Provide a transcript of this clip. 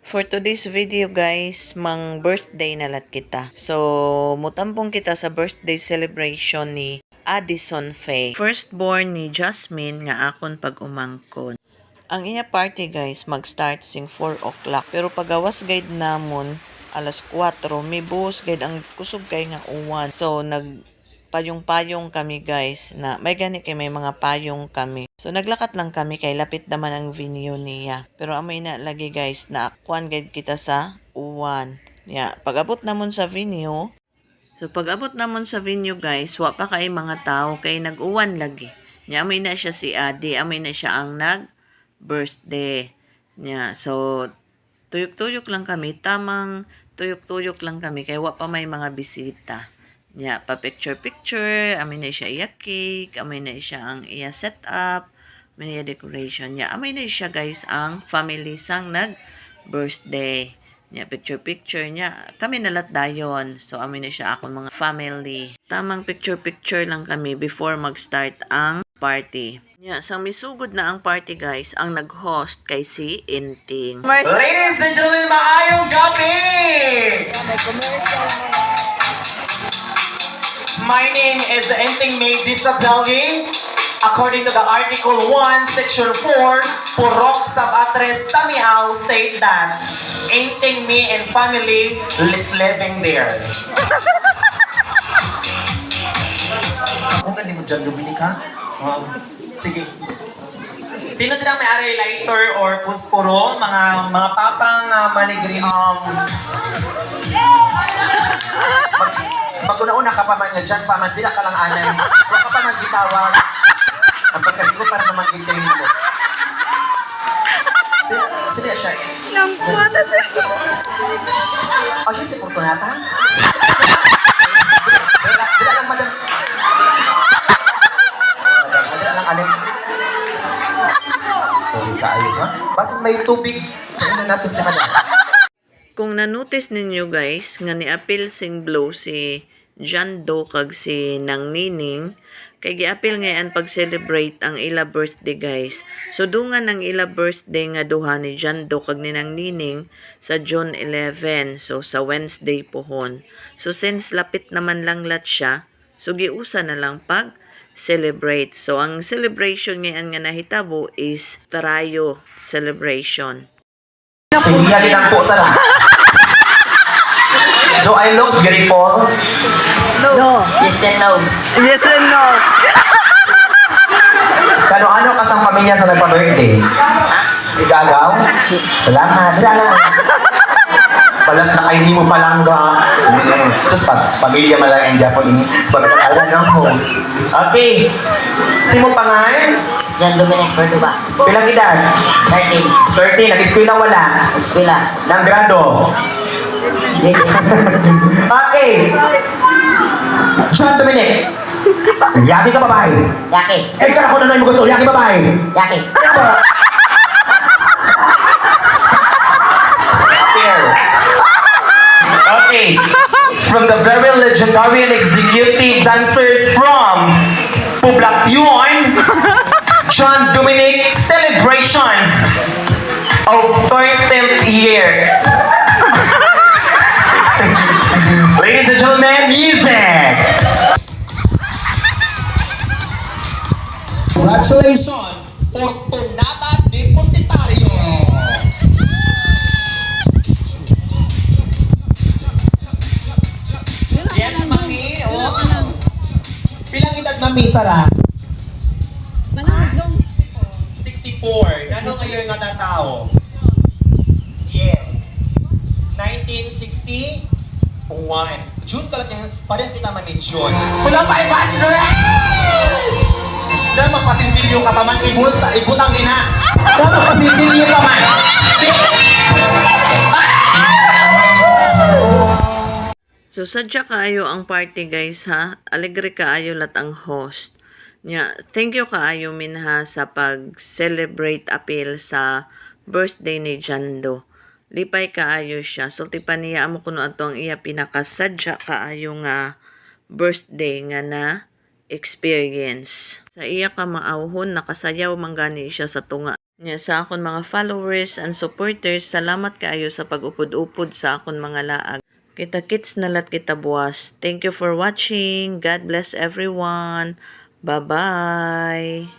For today's video guys, mang birthday nalat kita. So, mutampong kita sa birthday celebration ni Addison Faye. Firstborn ni Jasmine nga akon pag umangkon. Ang iya party guys, mag-start sing 4 o'clock. Pero pagawas guide namon, alas 4, may buhos guide ang kusog kay nga uwan. So, payong-payong kami guys na may gani kay may mga payong kami. So naglakat lang kami kay lapit naman ang venue niya. Pero amoy na lagi guys na kuan guide kita sa uwan. Pag-abot namon sa venue. So pag-abot namon sa venue guys, wa pa kay mga tao kay nag-uwan lagi. Amoy na siya si Adi, amoy na siya ang nag-birthday. So tuyok-tuyok lang kami, tamang tuyok-tuyok lang kami kay wa pa may mga bisita. Pa picture, amin na siya iya cake, amin na siya ang iya setup, amin na decoration. Amin na siya guys ang family sang nag-birthday. Picture niya. Kami nalat dayon. So, amin na siya akong mga family. Tamang picture lang kami before mag-start ang party. Sang misugod na ang party guys, ang nag-host kay si Inting. Ladies and gentlemen, maayong gabi! My name is Enting May Disability. According to the Article 1, Section 4, Purok Sabatres Tamiao state that Enting May and family is living there. Ako galing mo dyan, Dominica? Sige. Sino din ang may-ari lighter or puspuro? Mga papang manigri Mag-una-una ka pa man niya dyan, paman, di na ka lang anay. Huwag ka pa man gitawag. Ang pagkaliko para naman gintay mo. Sino siya? Nampuan na siya. O siya si Fortunata? Dila lang, madam. Dila lang, alim. Sorry ka, ayaw ha? Basin may tubig. Paano natin si madam? Kung na-notice ninyo guys, nga ni-appeal sing blow si John Doe kag si Nang Nining, kay gi-appeal ngayon pag-celebrate ang ila birthday guys. So dungan ang ila birthday nga duha ni John Doe kag ni Nang Nining sa June 11, so sa Wednesday pohon. So since lapit naman lang lat siya, so giusa na lang pag-celebrate. So ang celebration ngayon nga nahitabo is Tarayo celebration. Sige, halin ang po sa Do I look beautiful? No. Yes and no. Yes and no. Kano-ano kasang pamilya sa nagpa-birthday? Igagaw? Salamat. Salamat. Balas na kayo, hindi mo palangga. Just pamilya man lang ang Japon ini. Pagkakalan ng host. Okay. Sino pangalan? John Dominic Cordoba. Pilang edad? 13. 13. Nag-eskwela wala? Eskwela. Nang grado? Okay. John Dominic. Yaki ka babae? Yaki. Kaya ko na mo gusto. Yaki babae? Yaki. Fair. Okay. From the very legendary and executive dancers from Poblacion, John Dominic celebrations of 13th year. Ladies and gentlemen, music! Congratulations, Fortunata Depositario! Yes, mami. Oh. Pilang edad, mami, Sara? 64. Nano kayo nga tatao? Yeah. 1961. June ka lang yan. Parang kita man ni June. Wala pa 500! Dahil magpasinsilyo ka pa man, ibutang din ha. Dahil magpasinsilyo pa man. So sadya kaayo ang party guys ha. Alegre kaayo lat ang host. Thank you kaayo minha sa pag-celebrate appeal sa birthday ni John Doe. Lipay kaayo siya. So tipa niya amo kuno ato ang iya pinakasadya kaayo nga birthday nga na experience. Sa iya ka maauhon nakasayaw man gani siya sa tunga Nya sa akon mga followers and supporters, salamat kaayo sa pag-upod-upod sa akon mga laag. Kita-kits nalat kita buwas. Thank you for watching. God bless everyone. Bye-bye.